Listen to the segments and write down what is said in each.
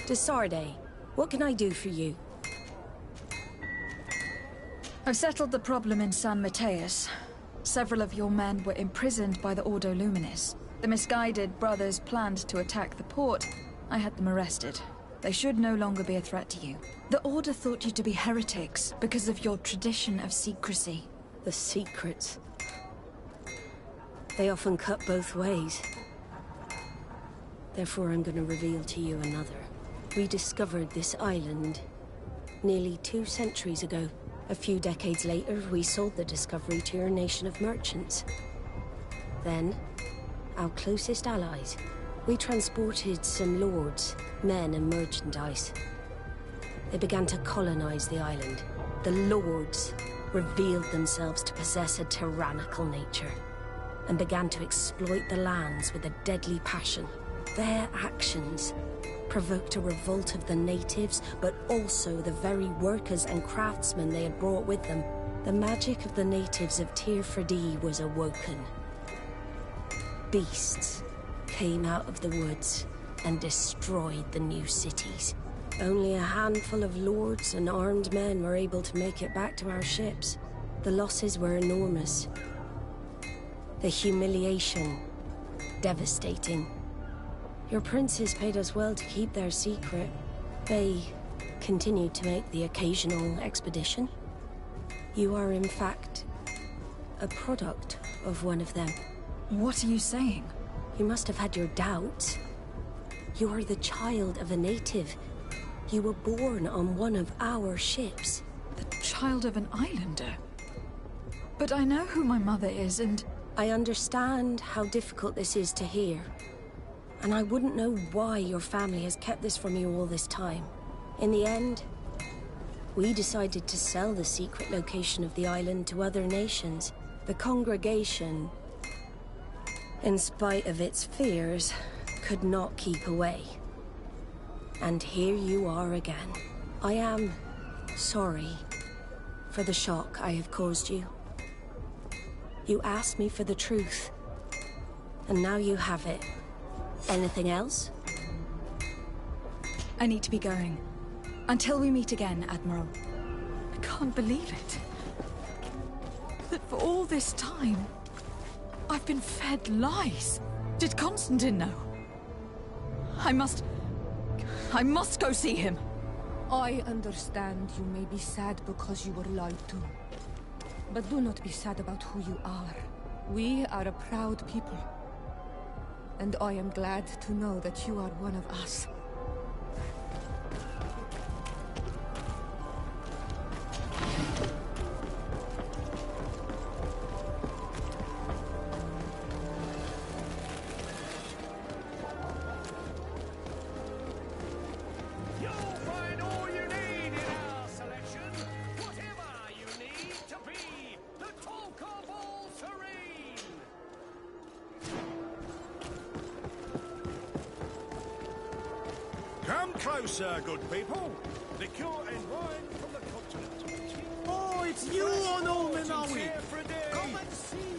Desarde, what can I do for you? I've settled the problem in San Mateus. Several of your men were imprisoned by the Ordo Luminis. The misguided brothers planned to attack the port. I had them arrested. They should no longer be a threat to you. The Order thought you to be heretics because of your tradition of secrecy. The secrets. They often cut both ways. Therefore, I'm going to reveal to you another. We discovered this island nearly 2 centuries ago. A few decades later, we sold the discovery to your nation of merchants. Then, our closest allies. We transported some lords, men and merchandise. They began to colonize the island. The lords revealed themselves to possess a tyrannical nature and began to exploit the lands with a deadly passion. Their actions provoked a revolt of the natives, but also the very workers and craftsmen they had brought with them. The magic of the natives of Tir Freddy was awoken. Beasts came out of the woods and destroyed the new cities. Only a handful of lords and armed men were able to make it back to our ships. The losses were enormous. The humiliation, devastating. Your princes paid us well to keep their secret. They continued to make the occasional expedition. You are, in fact, a product of one of them. What are you saying? You must have had your doubts. You are the child of a native. You were born on one of our ships. The child of an islander? But I know who my mother is, and... I understand how difficult this is to hear. And I wouldn't know why your family has kept this from you all this time. In the end, we decided to sell the secret location of the island to other nations. The congregation, in spite of its fears, could not keep away. And here you are again. I am sorry for the shock I have caused you. You asked me for the truth, and now you have it. Anything else? I need to be going. Until we meet again, Admiral. I can't believe it. That for all this time, I've been fed lies. Did Constantine know? I must go see him. I understand you may be sad because you were lied to. But do not be sad about who you are. We are a proud people. And I am glad to know that you are one of us. Come closer, good people. Liqueur and wine from the continent. Oh, it's you on Olmenawi! Come and see.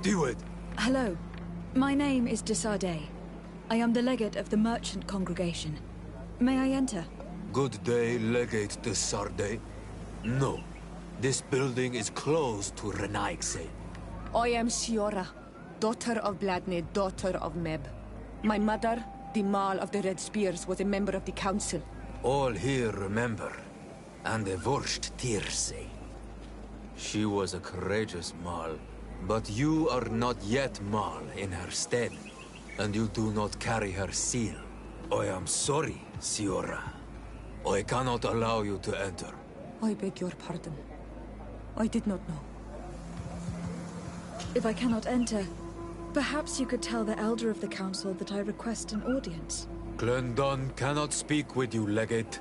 Do it! Hello. My name is Desardet. I am the legate of the merchant congregation. May I enter? Good day, Legate de Sarde. No. This building is closed to Renaigse. I am Siora, daughter of Bladne, daughter of Meb. My mother, the Mal of the Red Spears, was a member of the council. All here remember. And the Vorst Tirse. She was a courageous Mal, but you are not yet Mal in her stead, and you do not carry her seal. I am sorry, Siora. I cannot allow you to enter. I beg your pardon. I did not know. If I cannot enter, perhaps you could tell the Elder of the Council that I request an audience. Glendon cannot speak with you, Legate.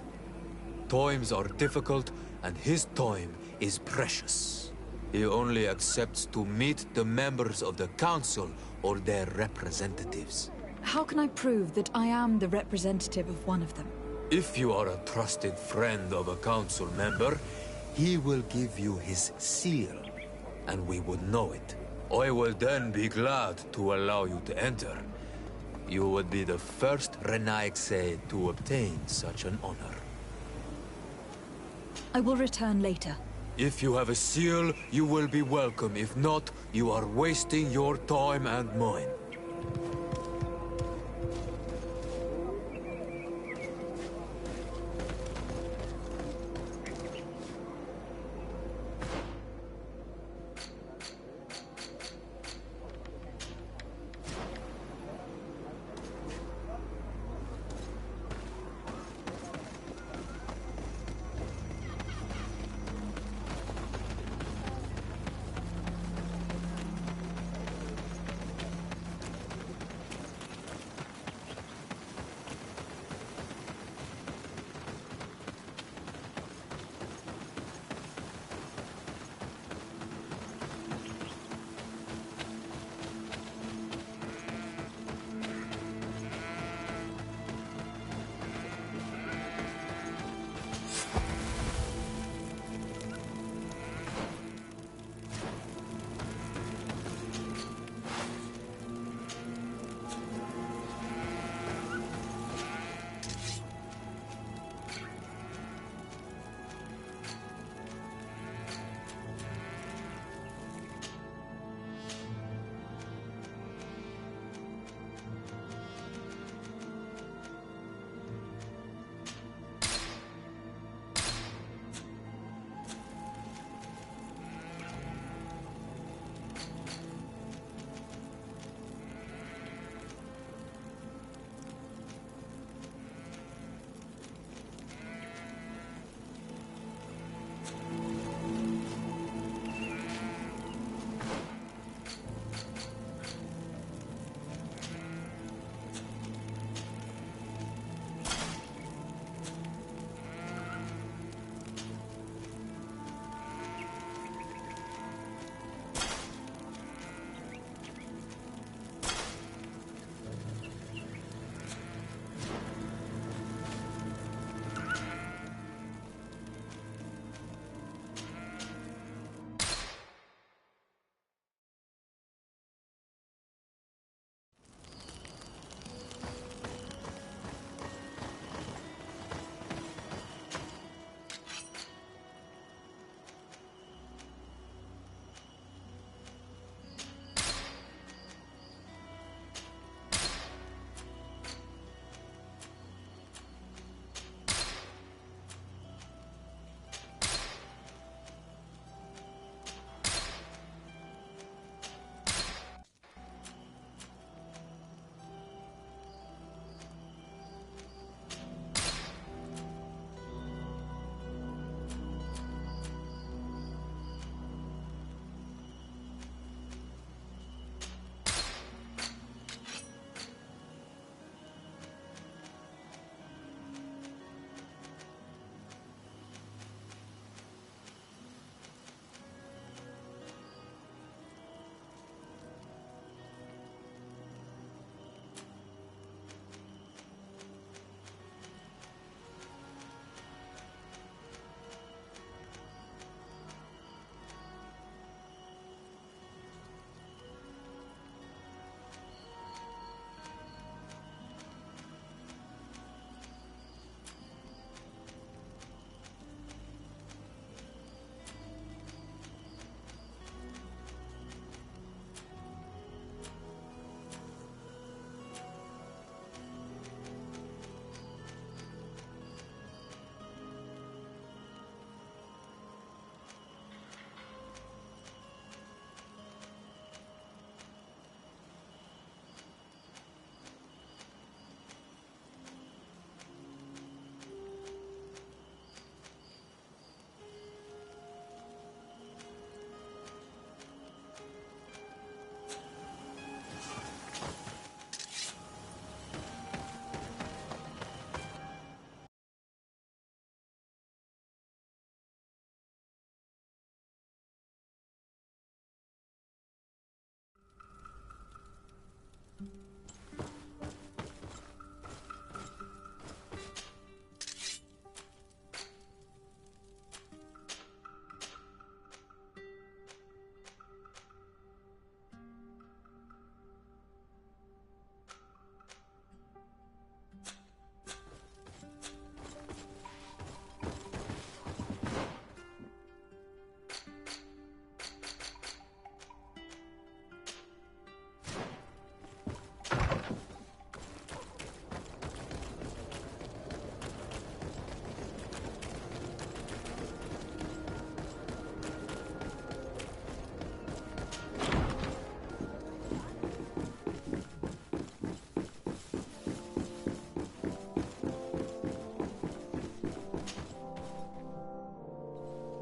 Times are difficult, and his time is precious. He only accepts to meet the members of the Council or their representatives. How can I prove that I am the representative of one of them? If you are a trusted friend of a council member, he will give you his seal, and we would know it. I will then be glad to allow you to enter. You would be the first Renaigse to obtain such an honor. I will return later. If you have a seal, you will be welcome. If not, you are wasting your time and mine.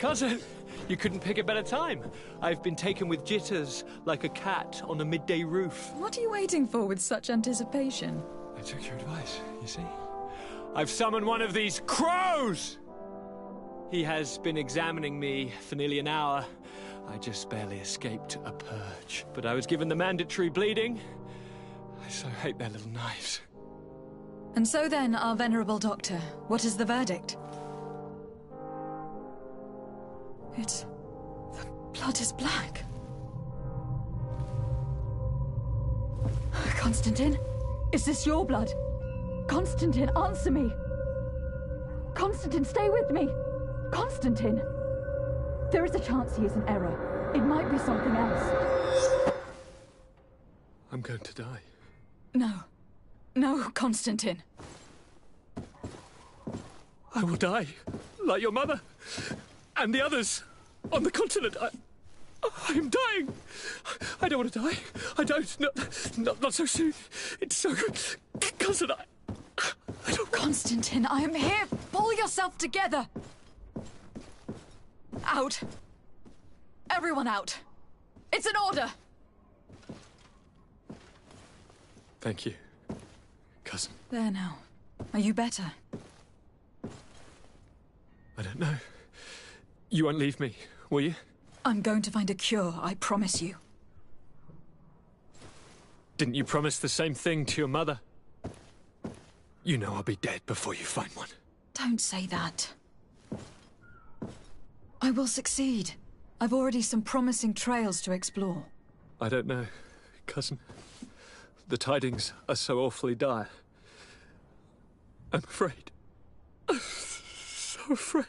Cousin, you couldn't pick a better time. I've been taken with jitters like a cat on a midday roof. What are you waiting for with such anticipation? I took your advice, you see. I've summoned one of these crows! He has been examining me for nearly an hour. I just barely escaped a purge. But I was given the mandatory bleeding. I so hate their little knives. And so then, our venerable doctor, what is the verdict? The blood is black. Constantine, is this your blood? Constantine, answer me! Constantine, stay with me! Constantine! There is a chance he is in error. It might be something else. I'm going to die. No. No, Constantine. I will die, like your mother, and the others on the continent. I am dying. I don't want to die. I don't. Not so soon. It's so... Cousin, I don't... Constantine, I am here. Pull yourself together. Out. Everyone out. It's an order. Thank you, cousin. There now. Are you better? I don't know. You won't leave me, will you? I'm going to find a cure, I promise you. Didn't you promise the same thing to your mother? You know I'll be dead before you find one. Don't say that. I will succeed. I've already some promising trails to explore. I don't know, cousin. The tidings are so awfully dire. I'm afraid. I'm so afraid.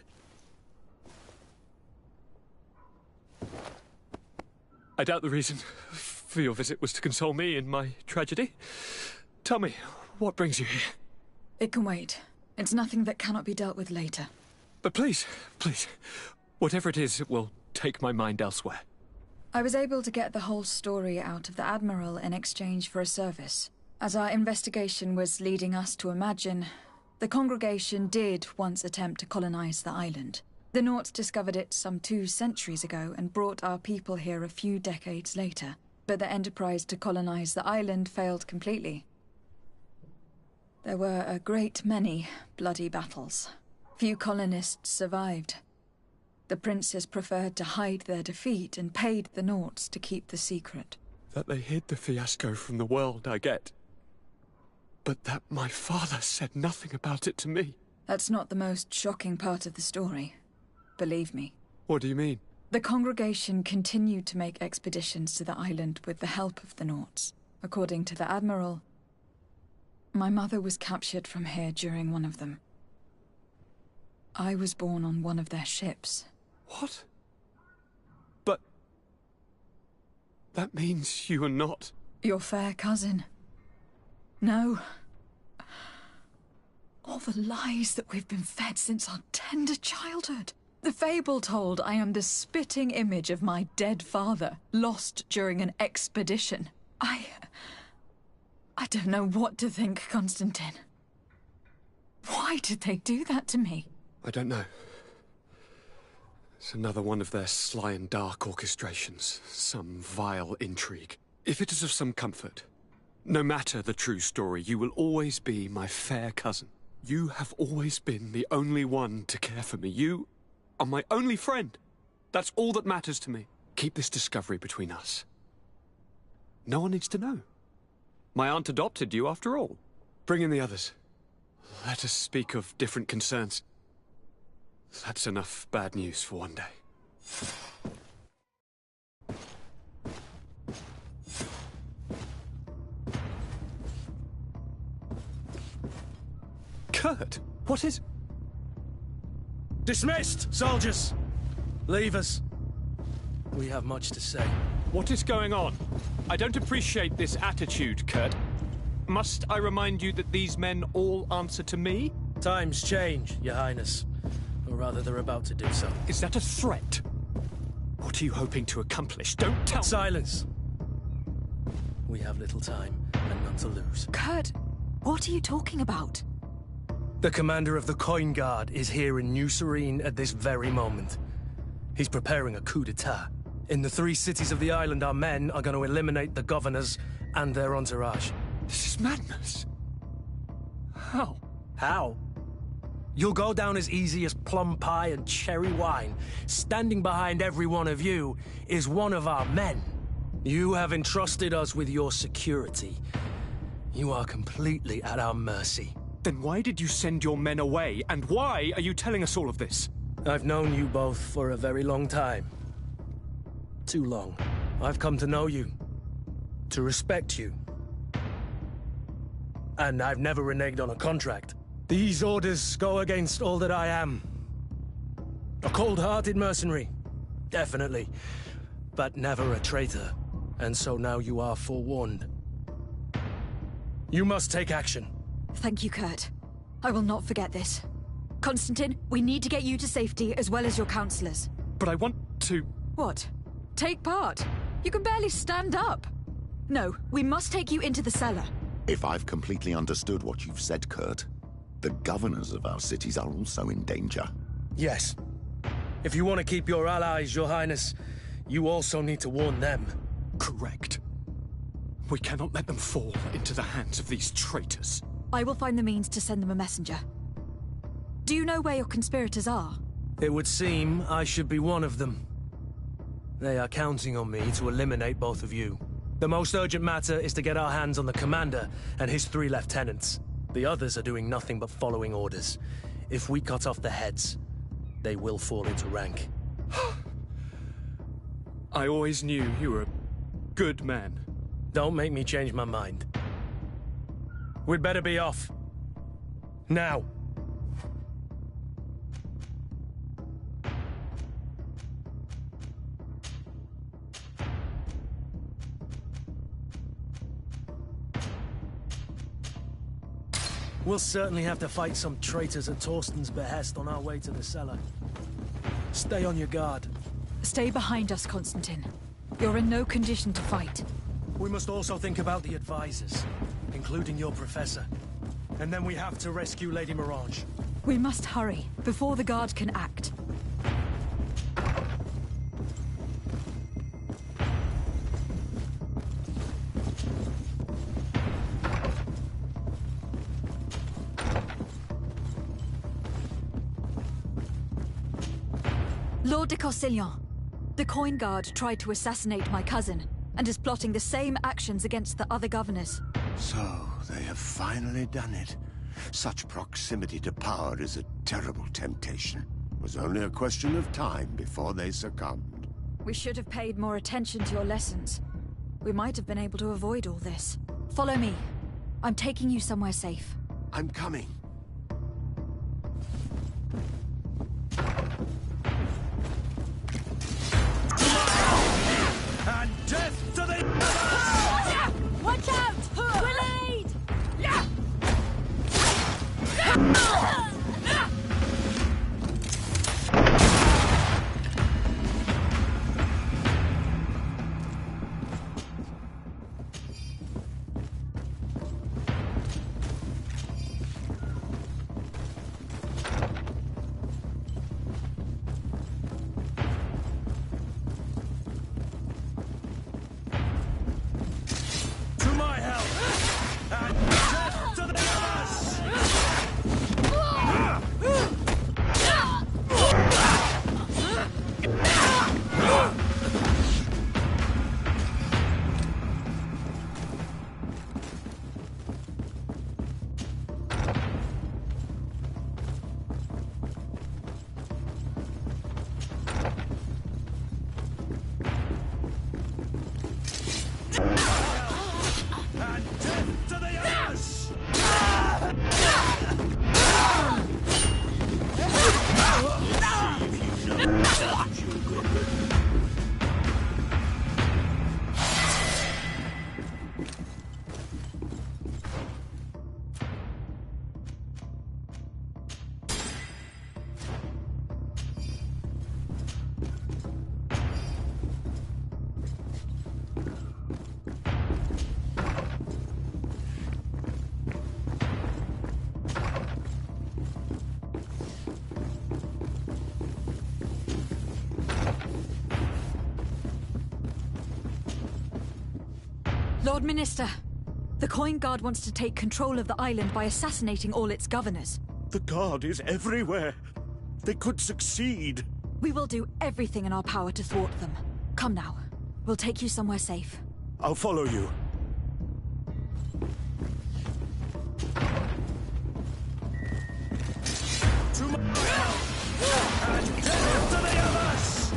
I doubt the reason for your visit was to console me in my tragedy. Tell me, what brings you here? It can wait. It's nothing that cannot be dealt with later. But please, whatever it is, it will take my mind elsewhere. I was able to get the whole story out of the Admiral in exchange for a service. As our investigation was leading us to imagine, the congregation did once attempt to colonize the island. The Nauts discovered it some 2 centuries ago and brought our people here a few decades later. But the enterprise to colonize the island failed completely. There were a great many bloody battles. Few colonists survived. The princes preferred to hide their defeat and paid the Nauts to keep the secret. That they hid the fiasco from the world, I get. But that my father said nothing about it to me. That's not the most shocking part of the story. Believe me. What do you mean? The congregation continued to make expeditions to the island with the help of the Nauts. According to the Admiral, my mother was captured from here during one of them. I was born on one of their ships. What? But... that means you are not... your fair cousin. No. All the lies that we've been fed since our tender childhood. The fable told I am the spitting image of my dead father, lost during an expedition. I don't know what to think, Constantine. Why did they do that to me? I don't know. It's another one of their sly and dark orchestrations. Some vile intrigue. If it is of some comfort, no matter the true story, you will always be my fair cousin. You have always been the only one to care for me. You are my only friend. That's all that matters to me. Keep this discovery between us. No one needs to know. My aunt adopted you after all. Bring in the others. Let us speak of different concerns. That's enough bad news for one day. Kurt, what is... Dismissed, soldiers! Leave us. We have much to say. What is going on? I don't appreciate this attitude, Kurt. Must I remind you that these men all answer to me? Times change, Your Highness. Or rather, they're about to do so. Is that a threat? What are you hoping to accomplish? Don't tell... Silence! We have little time, and none to lose. Kurt, what are you talking about? The commander of the Coin Guard is here in New Serene at this very moment. He's preparing a coup d'etat. In the 3 cities of the island, our men are going to eliminate the governors and their entourage. This is madness. How? How? You'll go down as easy as plum pie and cherry wine. Standing behind every one of you is one of our men. You have entrusted us with your security. You are completely at our mercy. Then why did you send your men away? And why are you telling us all of this? I've known you both for a very long time. Too long. I've come to know you. To respect you. And I've never reneged on a contract. These orders go against all that I am. A cold-hearted mercenary. Definitely. But never a traitor. And so now you are forewarned. You must take action. Thank you, Kurt. I will not forget this. Constantine, we need to get you to safety as well as your counselors. But I want to... What? Take part? You can barely stand up. No, we must take you into the cellar. If I've completely understood what you've said, Kurt, the governors of our cities are also in danger. Yes. If you want to keep your allies, Your Highness, you also need to warn them. Correct. We cannot let them fall into the hands of these traitors. I will find the means to send them a messenger. Do you know where your conspirators are? It would seem I should be one of them. They are counting on me to eliminate both of you. The most urgent matter is to get our hands on the commander and his 3 lieutenants. The others are doing nothing but following orders. If we cut off the heads, they will fall into rank. I always knew you were a good man. Don't make me change my mind. We'd better be off. Now. We'll certainly have to fight some traitors at Torsten's behest on our way to the cellar. Stay on your guard. Stay behind us, Constantine. You're in no condition to fight. We must also think about the advisors, including your professor. And then we have to rescue Lady Mirage. We must hurry, before the guard can act. Lord de Causillon, the coin guard tried to assassinate my cousin, and is plotting the same actions against the other governors. So, they have finally done it. Such proximity to power is a terrible temptation. It was only a question of time before they succumbed. We should have paid more attention to your lessons. We might have been able to avoid all this. Follow me. I'm taking you somewhere safe. I'm coming. And death to the... Watch out! We'll lead! Lord Minister, the Coin Guard wants to take control of the island by assassinating all its governors. The Guard is everywhere. They could succeed. We will do everything in our power to thwart them. Come now. We'll take you somewhere safe. I'll follow you. To my help! And death to the others!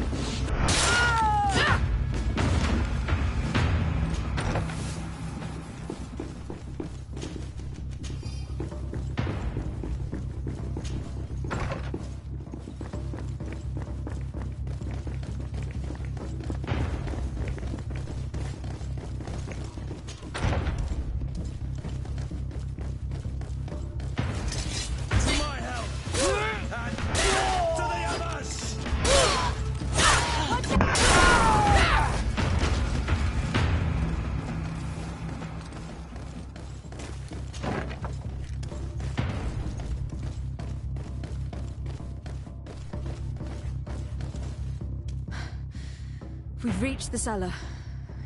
We've reached the cellar.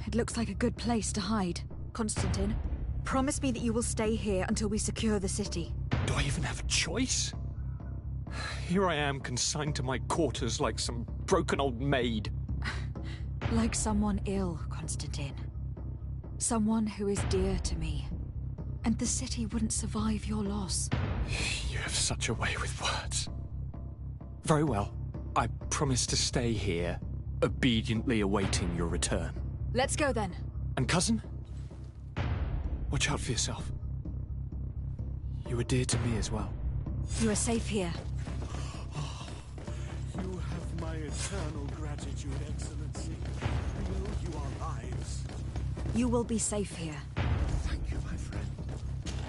It looks like a good place to hide. Constantine, promise me that you will stay here until we secure the city. Do I even have a choice? Here I am, consigned to my quarters like some broken old maid. Like someone ill, Constantine. Someone who is dear to me. And the city wouldn't survive your loss. You have such a way with words. Very well. I promise to stay here, obediently awaiting your return. Let's go then. And cousin? Watch out for yourself. You were dear to me as well. You are safe here. You have my eternal gratitude, Excellency. I owe you our lives. You will be safe here. Thank you, my friend.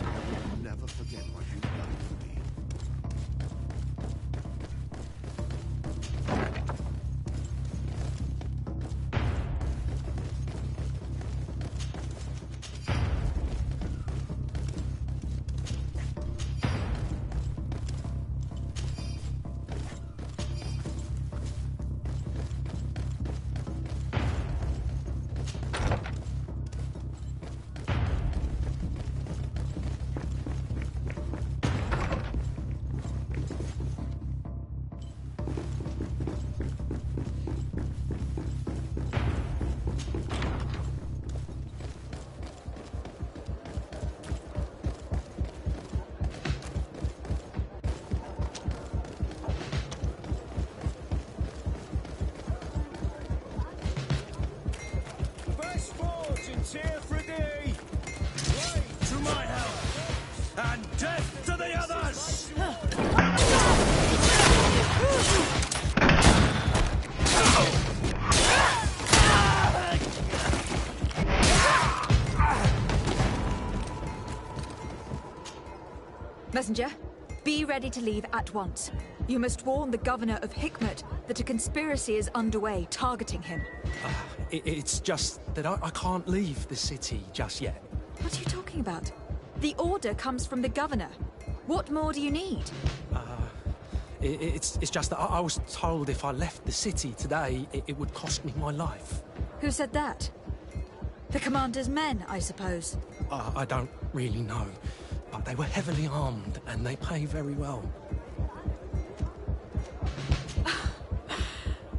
I will never forget what you've done for me. Here for a day! Way to my help! And death to the others! Messenger, be ready to leave at once. You must warn the governor of Hikmet that a conspiracy is underway targeting him. It's just that I can't leave the city just yet. What are you talking about? The order comes from the governor. What more do you need? It's just that I was told if I left the city today, it would cost me my life. Who said that? The commander's men, I suppose. I don't really know, but they were heavily armed and they pay very well.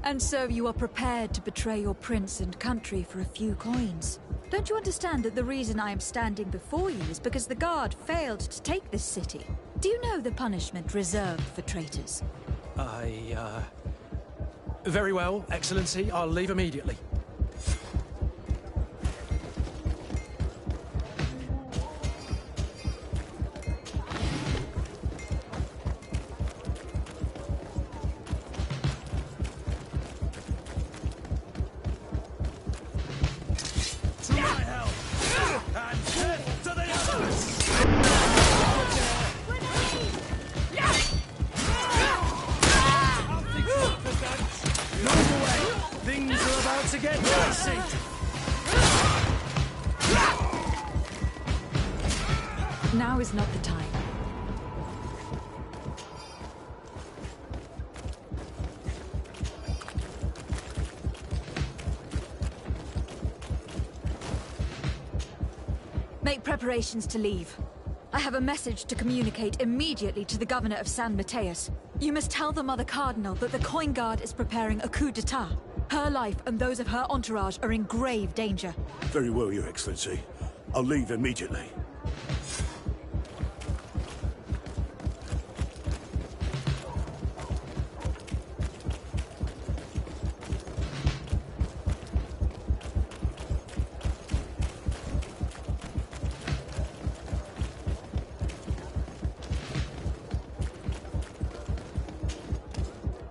And so you are prepared to betray your prince and country for a few coins. Don't you understand that the reason I am standing before you is because the guard failed to take this city? Do you know the punishment reserved for traitors? Very well, Excellency. I'll leave immediately. Now is not the time. Make preparations to leave. I have a message to communicate immediately to the governor of San Mateus. You must tell the Mother Cardinal that the Coin Guard is preparing a coup d'etat. Her life and those of her entourage are in grave danger. Very well, Your Excellency. I'll leave immediately.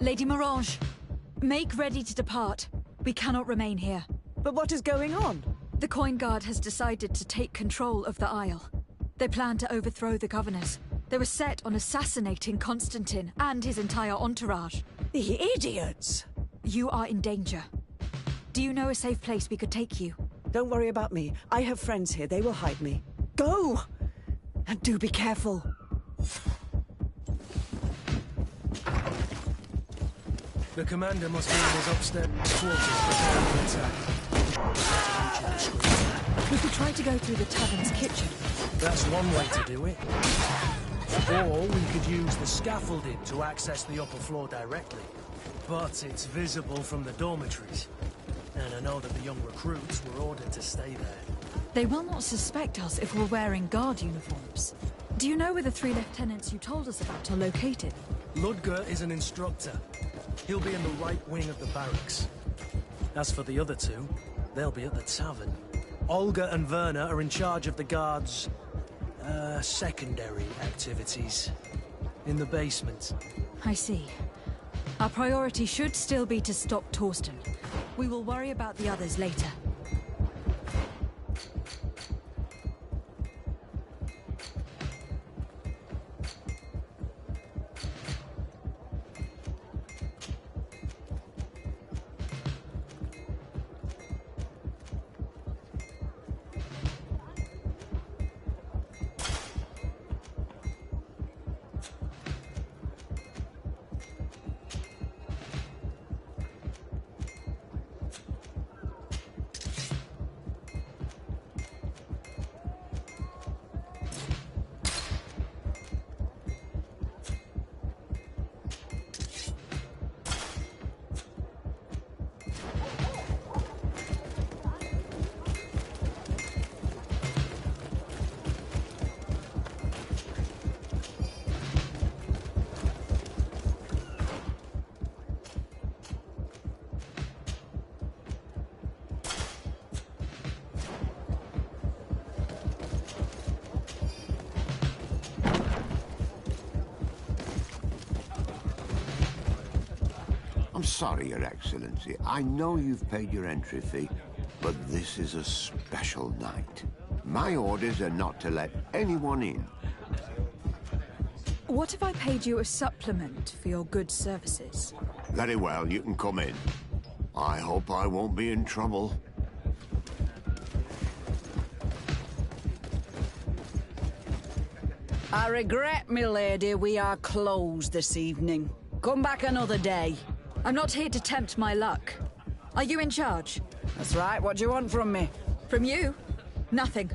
Lady Morange, make ready to depart. We cannot remain here. But what is going on? The Coin Guard has decided to take control of the Isle. They plan to overthrow the governors. They were set on assassinating Constantine and his entire entourage. The idiots! You are in danger. Do you know a safe place we could take you? Don't worry about me. I have friends here. They will hide me. Go! And do be careful. The commander must be in his upstairs quarters preparing to attack. We could try to go through the tavern's kitchen. That's one way to do it. Or we could use the scaffolding to access the upper floor directly. But it's visible from the dormitories. And I know that the young recruits were ordered to stay there. They will not suspect us if we're wearing guard uniforms. Do you know where the 3 lieutenants you told us about are located? Ludger is an instructor. He'll be in the right wing of the barracks. As for the other 2, they'll be at the tavern. Olga and Werner are in charge of the guards' secondary activities. In the basement. I see. Our priority should still be to stop Torsten. We will worry about the others later. I'm sorry, Your Excellency. I know you've paid your entry fee, but this is a special night. My orders are not to let anyone in. What if I paid you a supplement for your good services? Very well, you can come in. I hope I won't be in trouble. I regret, milady, we are closed this evening. Come back another day. I'm not here to tempt my luck. Are you in charge? That's right. What do you want from me? From you? Nothing.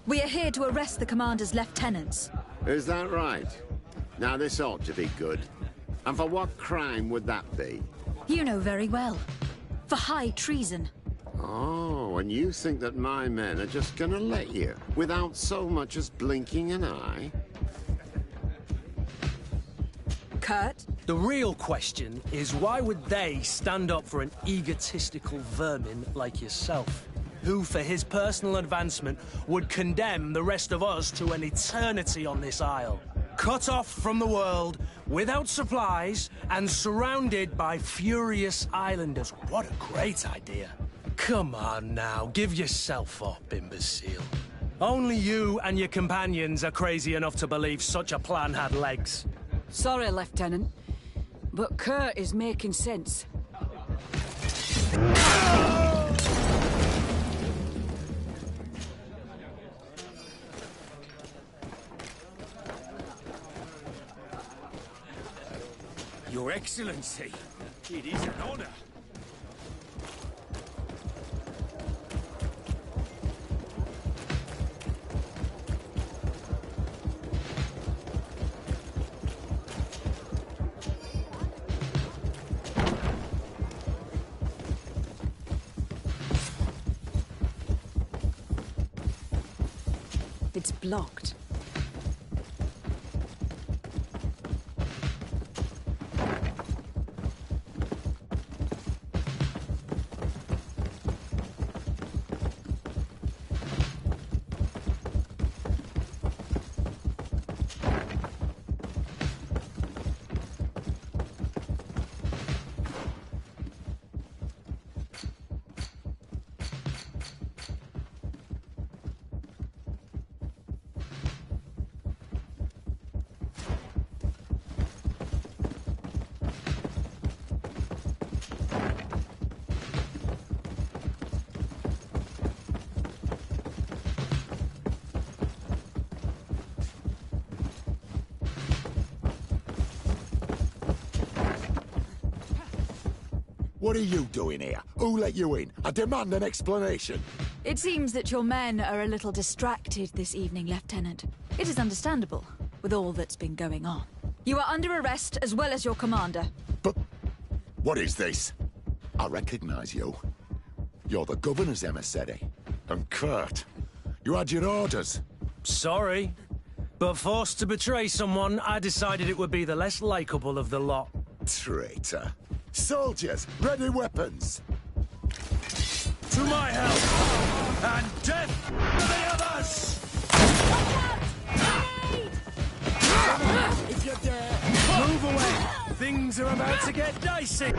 We are here to arrest the commander's lieutenants. Is that right? Now this ought to be good. And for what crime would that be? You know very well. For high treason. Oh, and you think that my men are just gonna let you, without so much as blinking an eye? Kurt? The real question is why would they stand up for an egotistical vermin like yourself, who for his personal advancement would condemn the rest of us to an eternity on this isle, cut off from the world, without supplies, and surrounded by furious islanders? What a great idea. Come on now, give yourself up, imbecile. Only you and your companions are crazy enough to believe such a plan had legs. Sorry, Lieutenant, but Kurt is making sense. Your Excellency, it is an honor. It's blocked. What are you doing here? Who let you in? I demand an explanation. It seems that your men are a little distracted this evening, Lieutenant. It is understandable, with all that's been going on. You are under arrest, as well as your commander. But what is this? I recognize you. You're the governor's emissary. And Kurt, you had your orders. Sorry, but forced to betray someone, I decided it would be the less likable of the lot. Traitor. Soldiers, ready weapons! To my help! And death to the others! If you're there, Move away! Things are about to get dicey!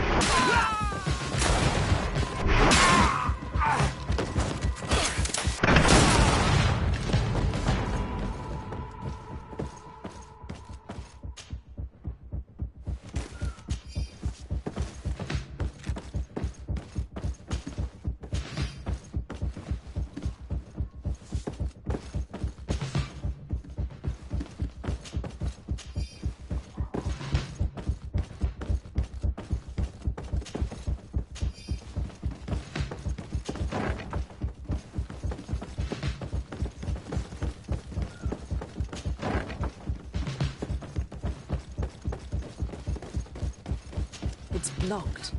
It's blocked.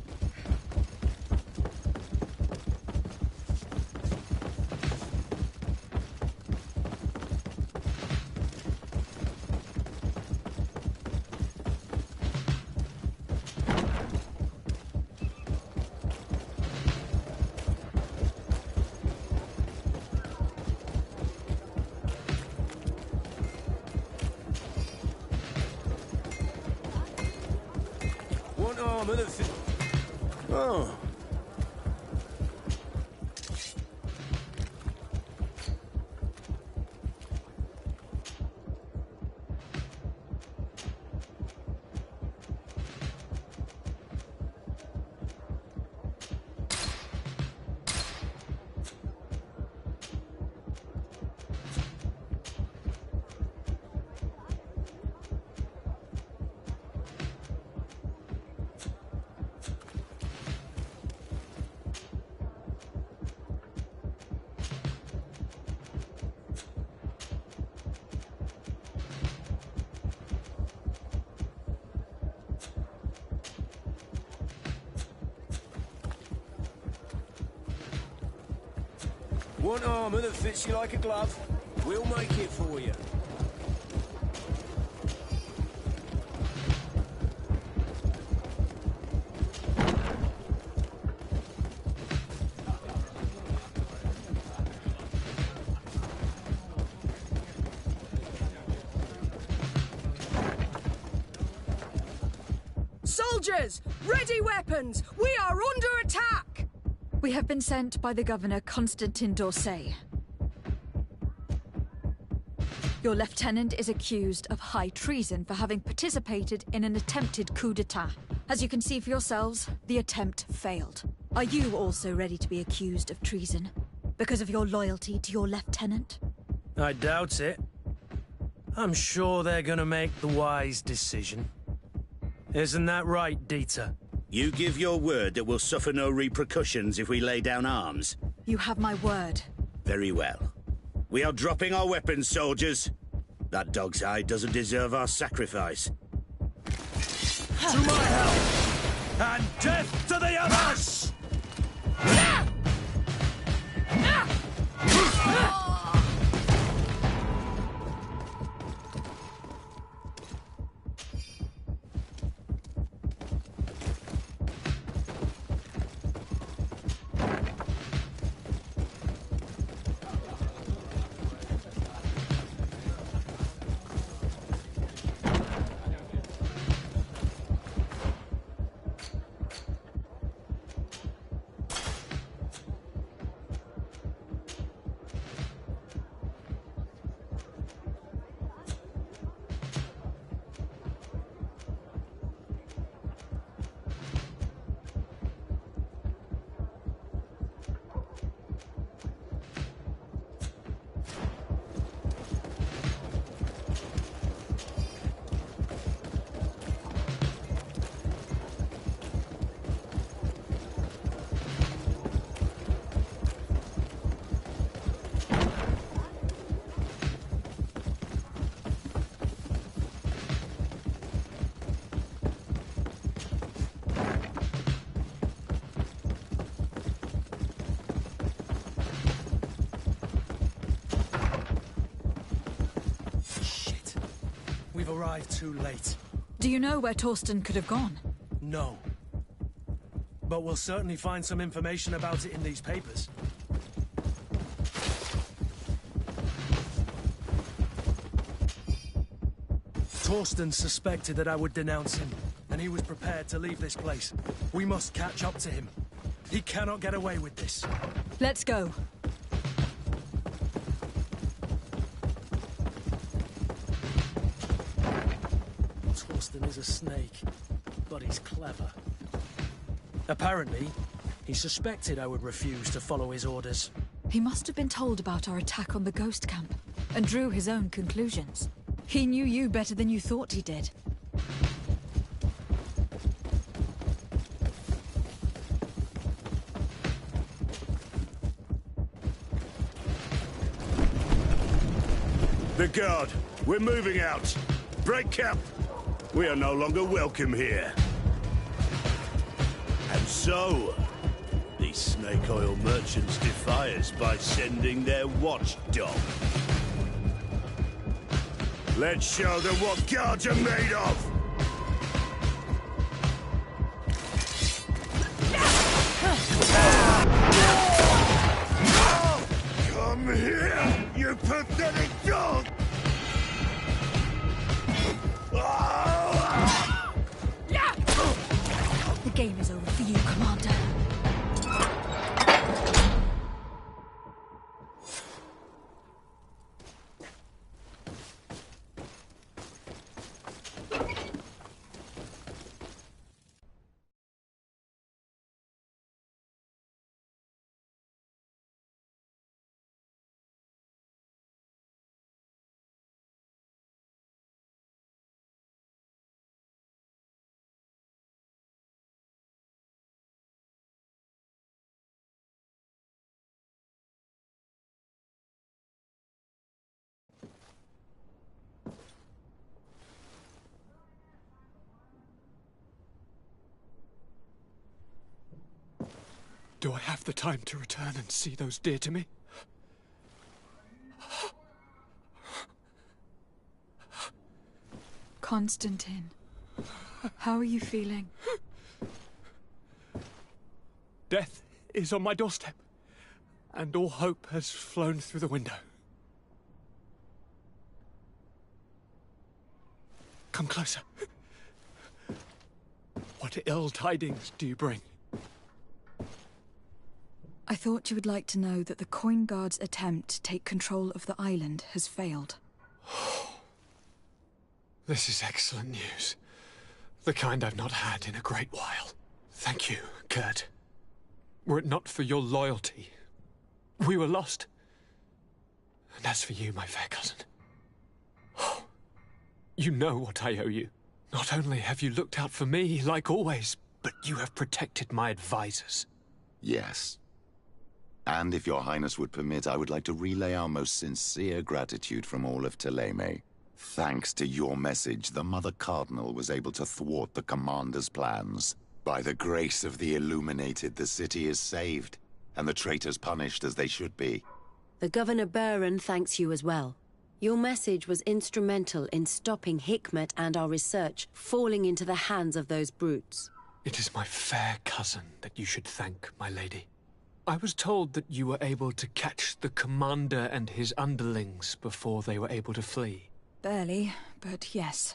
One arm and a Oh. One armour that fits you like a glove. We'll make it for you. Soldiers! Ready weapons! We are under attack! We have been sent by the Governor Constantin d'Orsay. Your lieutenant is accused of high treason for having participated in an attempted coup d'etat. As you can see for yourselves, the attempt failed. Are you also ready to be accused of treason because of your loyalty to your lieutenant? I doubt it. I'm sure they're gonna make the wise decision. Isn't that right, Dieter? You give your word that we'll suffer no repercussions if we lay down arms? You have my word. Very well. We are dropping our weapons, soldiers. That dog's hide doesn't deserve our sacrifice. To my help! And death to the others! arrived too late. Do you know where Torsten could have gone? No. But we'll certainly find some information about it in these papers. Torsten suspected that I would denounce him, and he was prepared to leave this place. We must catch up to him. He cannot get away with this. Let's go. Torsten is a snake, but he's clever. Apparently, he suspected I would refuse to follow his orders. He must have been told about our attack on the ghost camp, and drew his own conclusions. He knew you better than you thought he did. The guard, we're moving out. Break camp. We are no longer welcome here. And so, these snake oil merchants defy us by sending their watchdog. Let's show them what guards are made of! Come here, you pathetic dog! The game is over for you, Commander. Do I have the time to return and see those dear to me? Constantine, how are you feeling? Death is on my doorstep, and all hope has flown through the window. Come closer. What ill tidings do you bring? I thought you would like to know that the Coin Guard's attempt to take control of the island has failed. This is excellent news. The kind I've not had in a great while. Thank you, Kurt. Were it not for your loyalty, we were lost. And as for you, my fair cousin, you know what I owe you. Not only have you looked out for me, like always, but you have protected my advisors. Yes. And if your highness would permit, I would like to relay our most sincere gratitude from all of Thélème. Thanks to your message, the Mother Cardinal was able to thwart the Commander's plans. By the grace of the Illuminated, the city is saved, and the traitors punished as they should be. The Governor Baron thanks you as well. Your message was instrumental in stopping Hikmet and our research falling into the hands of those brutes. It is my fair cousin that you should thank, my lady. I was told that you were able to catch the Commander and his underlings before they were able to flee. Barely, but yes.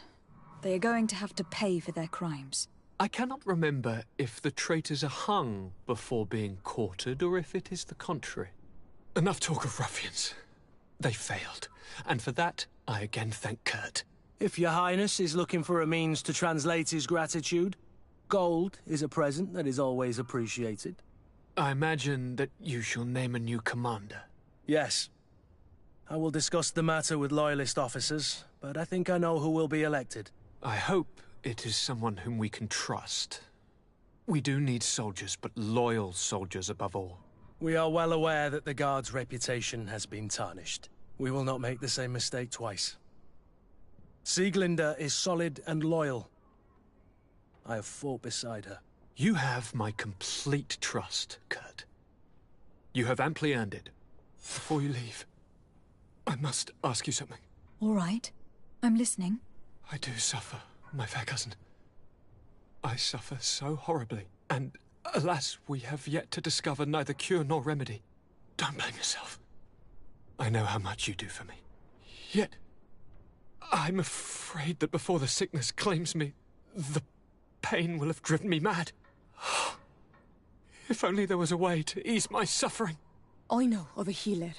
They are going to have to pay for their crimes. I cannot remember if the traitors are hung before being quartered or if it is the contrary. Enough talk of ruffians. They failed, and for that I again thank Kurt. If your highness is looking for a means to translate his gratitude, gold is a present that is always appreciated. I imagine that you shall name a new commander. Yes. I will discuss the matter with loyalist officers, but I think I know who will be elected. I hope it is someone whom we can trust. We do need soldiers, but loyal soldiers above all. We are well aware that the Guard's reputation has been tarnished. We will not make the same mistake twice. Sieglinde is solid and loyal. I have fought beside her. You have my complete trust, Kurt. You have amply earned it. Before you leave, I must ask you something. All right. I'm listening. I do suffer, my fair cousin. I suffer so horribly, and alas, we have yet to discover neither cure nor remedy. Don't blame yourself. I know how much you do for me. Yet, I'm afraid that before the sickness claims me, the pain will have driven me mad. If only there was a way to ease my suffering. I know of a healer,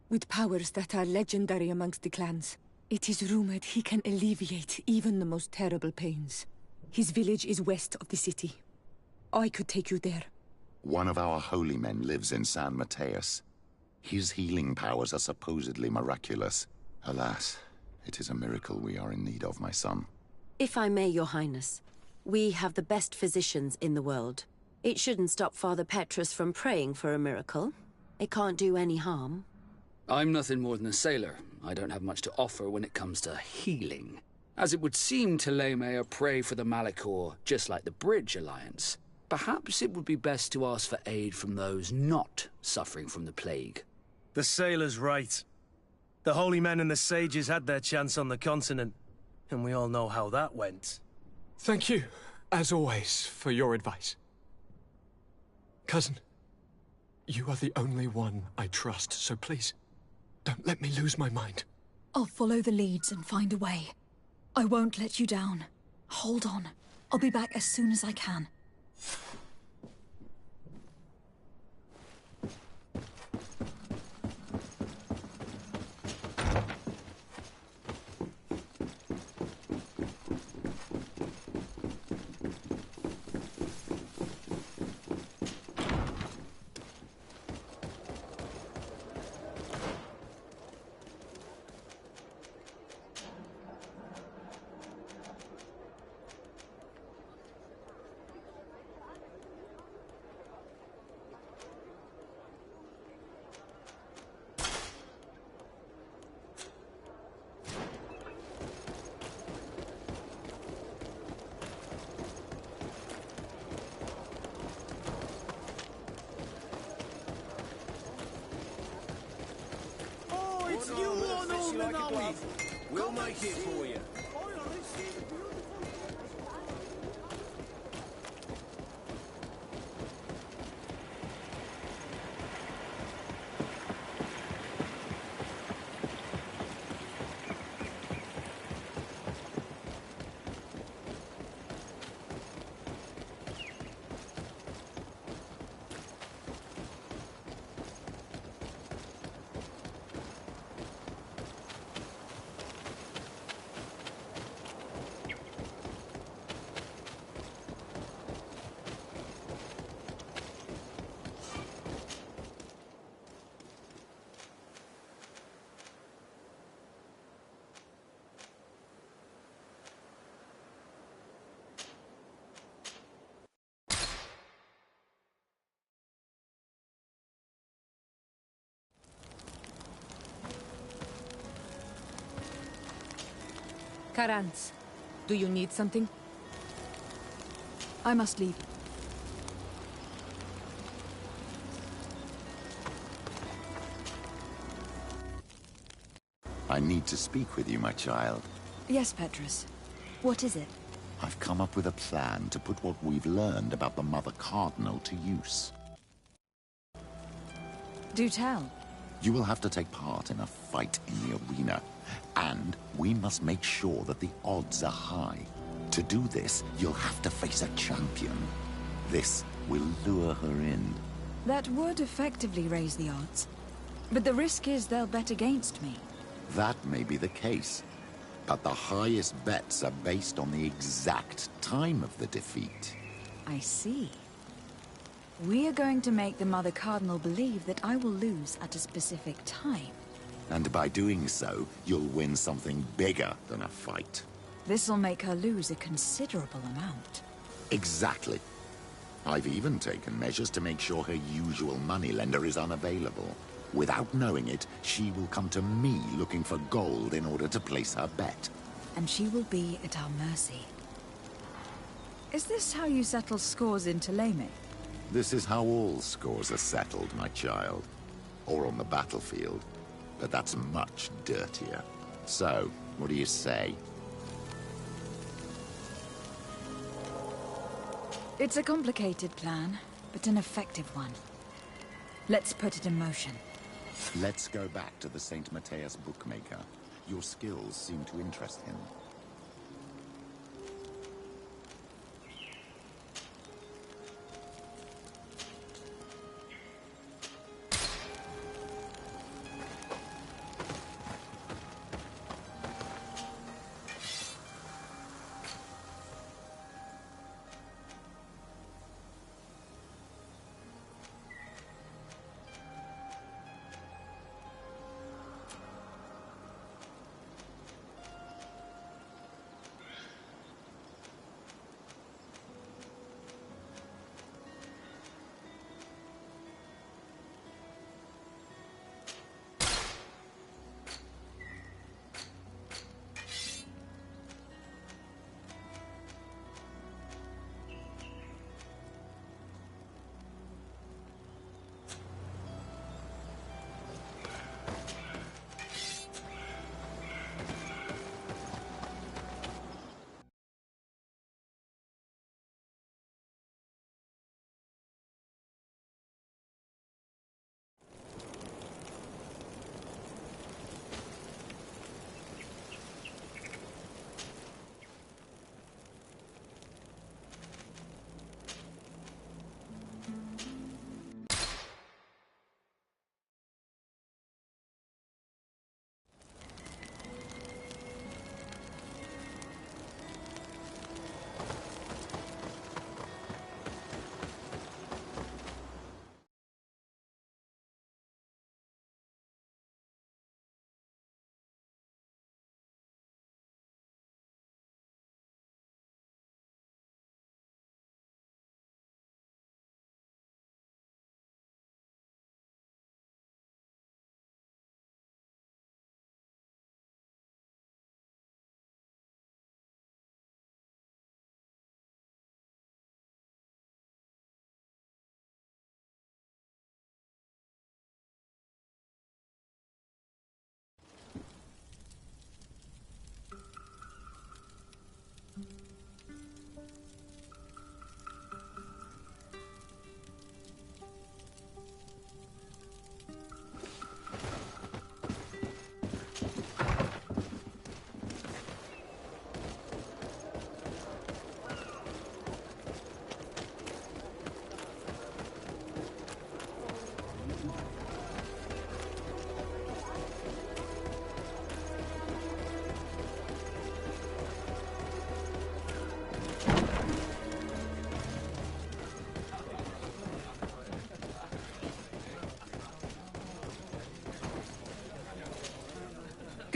with powers that are legendary amongst the clans. It is rumored he can alleviate even the most terrible pains. His village is west of the city. I could take you there. One of our holy men lives in San Mateus. His healing powers are supposedly miraculous. Alas, it is a miracle we are in need of, my son. If I may, Your Highness, we have the best physicians in the world. It shouldn't stop Father Petrus from praying for a miracle. It can't do any harm. I'm nothing more than a sailor. I don't have much to offer when it comes to healing. As it would seem Thélème are prey for the Malachor, just like the Bridge Alliance. Perhaps it would be best to ask for aid from those not suffering from the plague. The sailor's right. The holy men and the sages had their chance on the continent, and we all know how that went. Thank you, as always, for your advice. Cousin, you are the only one I trust, so please, don't let me lose my mind. I'll follow the leads and find a way. I won't let you down. Hold on. I'll be back as soon as I can. We'll make it for you. Karans, do you need something? I must leave. I need to speak with you, my child. Yes, Petrus. What is it? I've come up with a plan to put what we've learned about the Mother Cardinal to use. Do tell. You will have to take part in a fight in the arena, and we must make sure that the odds are high. To do this, you'll have to face a champion. This will lure her in. That would effectively raise the odds. But the risk is they'll bet against me. That may be the case, but the highest bets are based on the exact time of the defeat. I see. We are going to make the Mother Cardinal believe that I will lose at a specific time. And by doing so, you'll win something bigger than a fight. This'll make her lose a considerable amount. Exactly. I've even taken measures to make sure her usual moneylender is unavailable. Without knowing it, she will come to me looking for gold in order to place her bet. And she will be at our mercy. Is this how you settle scores in Thélème? This is how all scores are settled, my child. Or on the battlefield. But that's much dirtier. So, what do you say? It's a complicated plan, but an effective one. Let's put it in motion. Let's go back to the St. Matthias bookmaker. Your skills seem to interest him.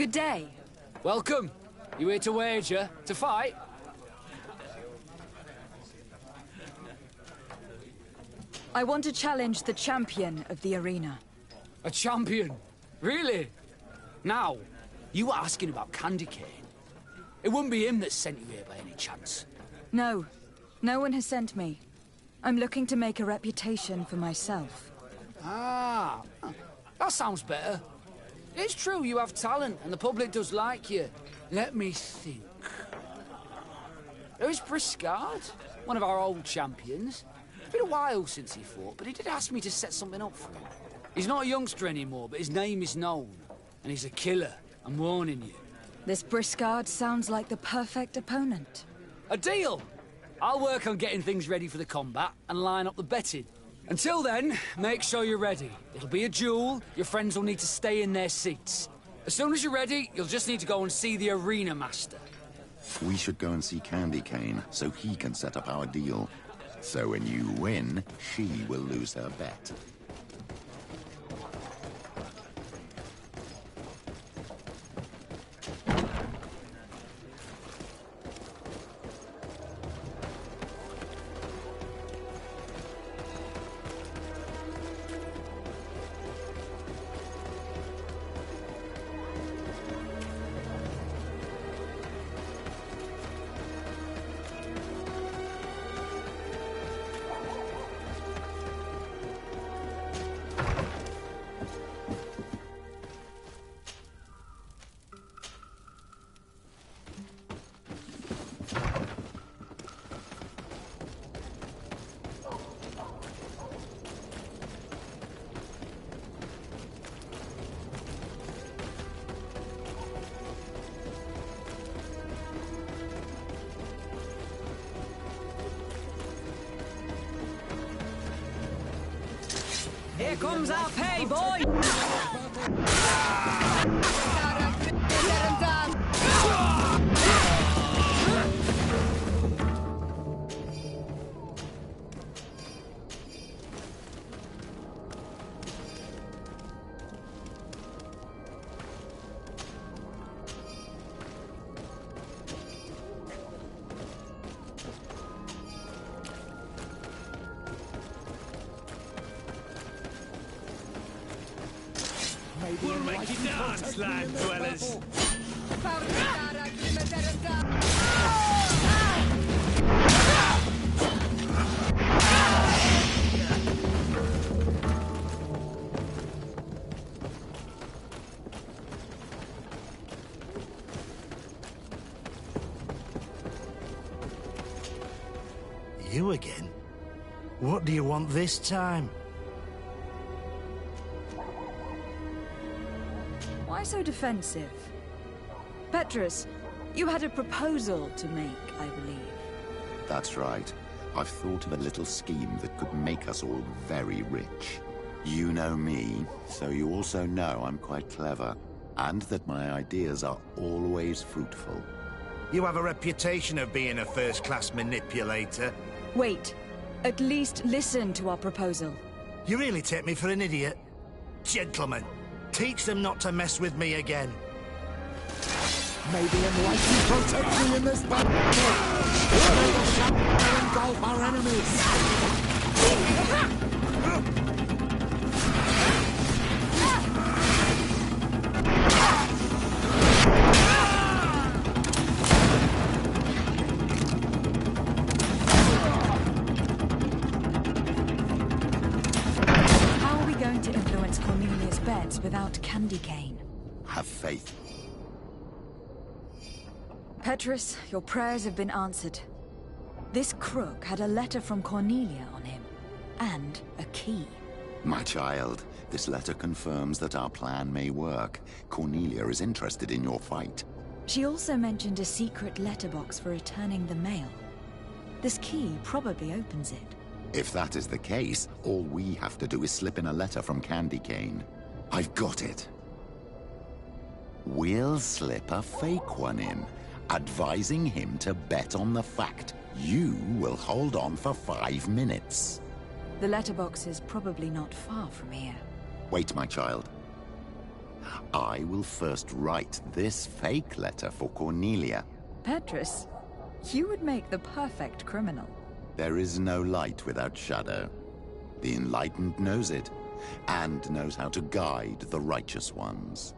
Good day. Welcome. You here to wager? To fight? I want to challenge the champion of the arena. A champion? Really? Now, you were asking about Candy Cane. It wouldn't be him that sent you here by any chance. No. No one has sent me. I'm looking to make a reputation for myself. Ah, that sounds better. It's true you have talent, and the public does like you. Let me think. There's Briscard, one of our old champions. It's been a while since he fought, but he did ask me to set something up for him. He's not a youngster anymore, but his name is known. And he's a killer, I'm warning you. This Briscard sounds like the perfect opponent. A deal! I'll work on getting things ready for the combat and line up the betting. Until then, make sure you're ready. It'll be a duel. Your friends will need to stay in their seats. As soon as you're ready, you'll just need to go and see the arena master. We should go and see Candy Cane so he can set up our deal. So when you win, she will lose her bet. Here comes our pay, boy! We'll make you dance, land dwellers! You again? What do you want this time? Why so defensive? Petrus, you had a proposal to make, I believe. That's right. I've thought of a little scheme that could make us all very rich. You know me, so you also know I'm quite clever, and that my ideas are always fruitful. You have a reputation of being a first-class manipulator. Wait. At least listen to our proposal. You really take me for an idiot. Gentlemen, teach them not to mess with me again. May the enlightened protect me in this battle! May the shadow engulf our enemies! Without candy cane. Have faith. Petrus, your prayers have been answered. This crook had a letter from Cornelia on him, and a key. My child, this letter confirms that our plan may work. Cornelia is interested in your fight. She also mentioned a secret letterbox for returning the mail. This key probably opens it. If that is the case, all we have to do is slip in a letter from Candy Cane. I've got it. We'll slip a fake one in, advising him to bet on the fact you will hold on for 5 minutes. The letterbox is probably not far from here. Wait, my child. I will first write this fake letter for Cornelia. Petrus, you would make the perfect criminal. There is no light without shadow. The enlightened knows it, and knows how to guide the righteous ones.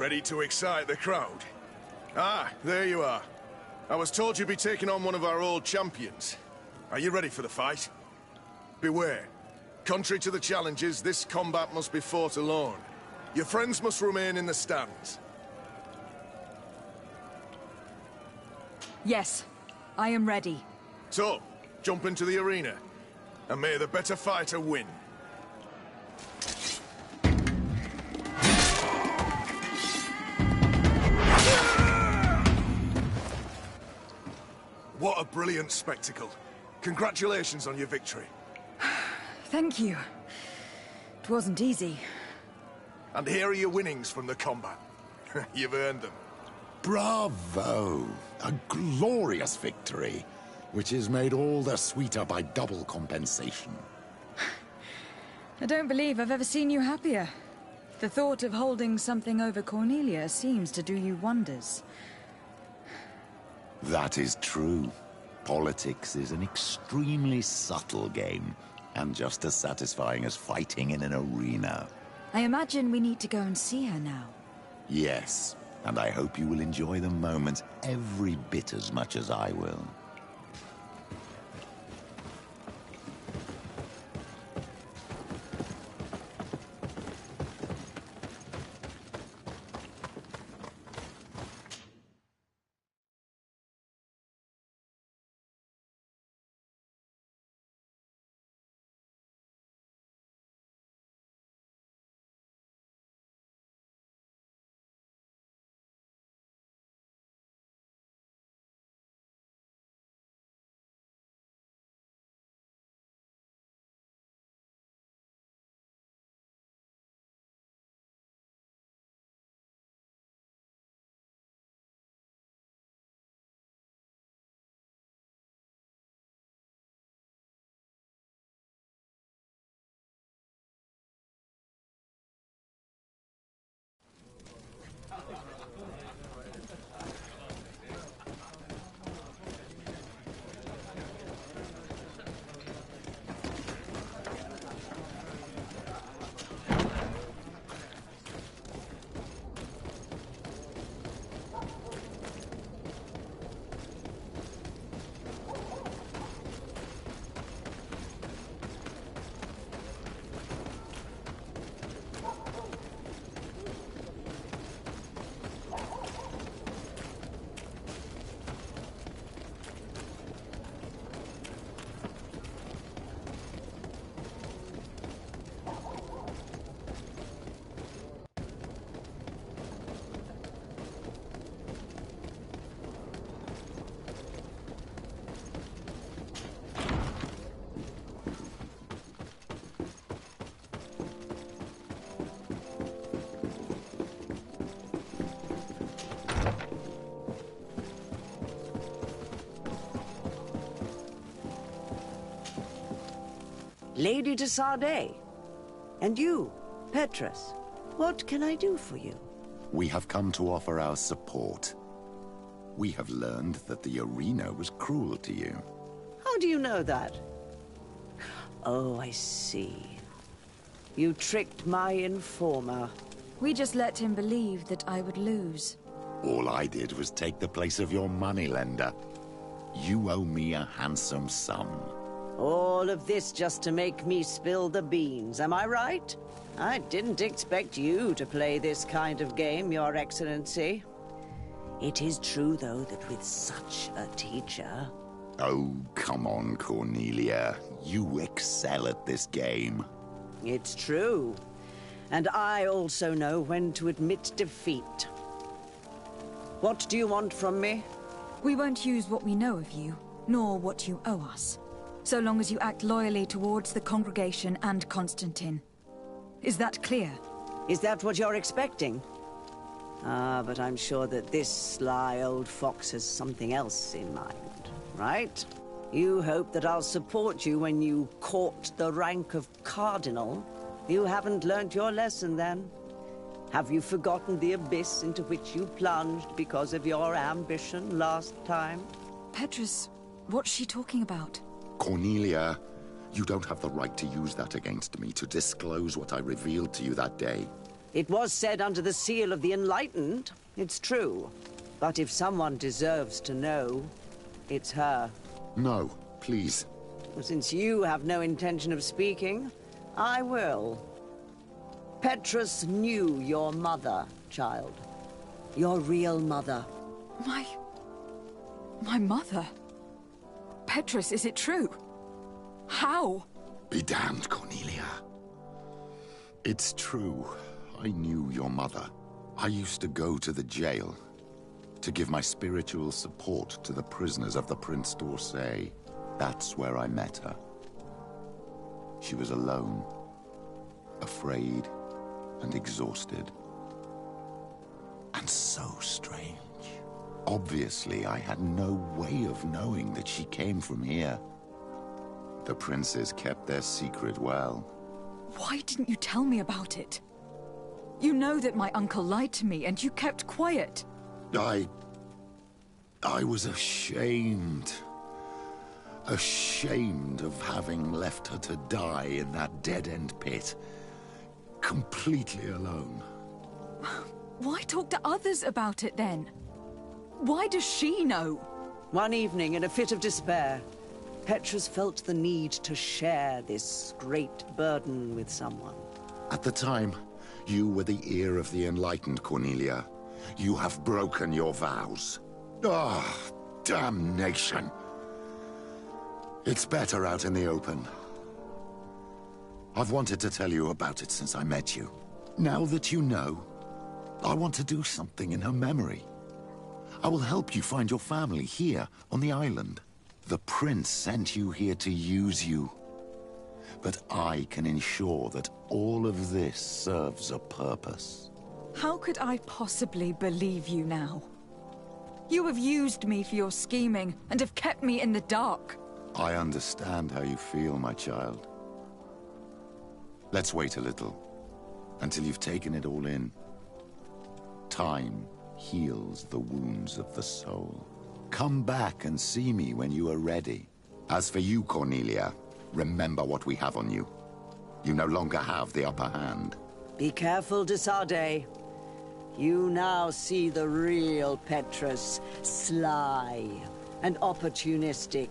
Ready to excite the crowd? Ah, there you are. I was told you'd be taking on one of our old champions. Are you ready for the fight? Beware. Contrary to the challenges, this combat must be fought alone. Your friends must remain in the stands. Yes, I am ready. So, jump into the arena, and may the better fighter win. What a brilliant spectacle. Congratulations on your victory. Thank you. It wasn't easy. And here are your winnings from the combat. You've earned them. Bravo! A glorious victory, which is made all the sweeter by double compensation. I don't believe I've ever seen you happier. The thought of holding something over Cornelia seems to do you wonders. That is true. Politics is an extremely subtle game, and just as satisfying as fighting in an arena. I imagine we need to go and see her now. Yes, and I hope you will enjoy the moment every bit as much as I will. Lady de Sardet. And you, Petrus. What can I do for you? We have come to offer our support. We have learned that the arena was cruel to you. How do you know that? Oh, I see. You tricked my informer. We just let him believe that I would lose. All I did was take the place of your moneylender. You owe me a handsome sum. All of this just to make me spill the beans, am I right? I didn't expect you to play this kind of game, Your Excellency. It is true, though, that with such a teacher... Oh, come on, Cornelia. You excel at this game. It's true. And I also know when to admit defeat. What do you want from me? We won't use what we know of you, nor what you owe us, so long as you act loyally towards the congregation and Constantine. Is that clear? Is that what you're expecting? Ah, but I'm sure that this sly old fox has something else in mind, right? You hope that I'll support you when you court the rank of cardinal? You haven't learnt your lesson, then? Have you forgotten the abyss into which you plunged because of your ambition last time? Petrus, what's she talking about? Cornelia, you don't have the right to use that against me, to disclose what I revealed to you that day. It was said under the seal of the Enlightened. It's true. But if someone deserves to know, it's her. No, please. Since you have no intention of speaking, I will. Petrus knew your mother, child. Your real mother. My mother? Petrus, is it true? How? Be damned, Cornelia. It's true. I knew your mother. I used to go to the jail to give my spiritual support to the prisoners of the Prince d'Orsay. That's where I met her. She was alone, afraid, and exhausted. And so strange. Obviously, I had no way of knowing that she came from here. The princes kept their secret well. Why didn't you tell me about it? You know that my uncle lied to me, and you kept quiet. I was ashamed. Ashamed of having left her to die in that dead-end pit. Completely alone. Why talk to others about it, then? Why does she know? One evening, in a fit of despair, Petrus felt the need to share this great burden with someone. At the time, you were the ear of the enlightened, Cornelia. You have broken your vows. Ah, damnation. It's better out in the open. I've wanted to tell you about it since I met you. Now that you know, I want to do something in her memory. I will help you find your family here on the island. The prince sent you here to use you. But I can ensure that all of this serves a purpose. How could I possibly believe you now? You have used me for your scheming and have kept me in the dark. I understand how you feel, my child. Let's wait a little, until you've taken it all in. Time heals the wounds of the soul. Come back and see me when you are ready. As for you, Cornelia, remember what we have on you. You no longer have the upper hand. Be careful, de Sardet. You now see the real Petrus, sly and opportunistic.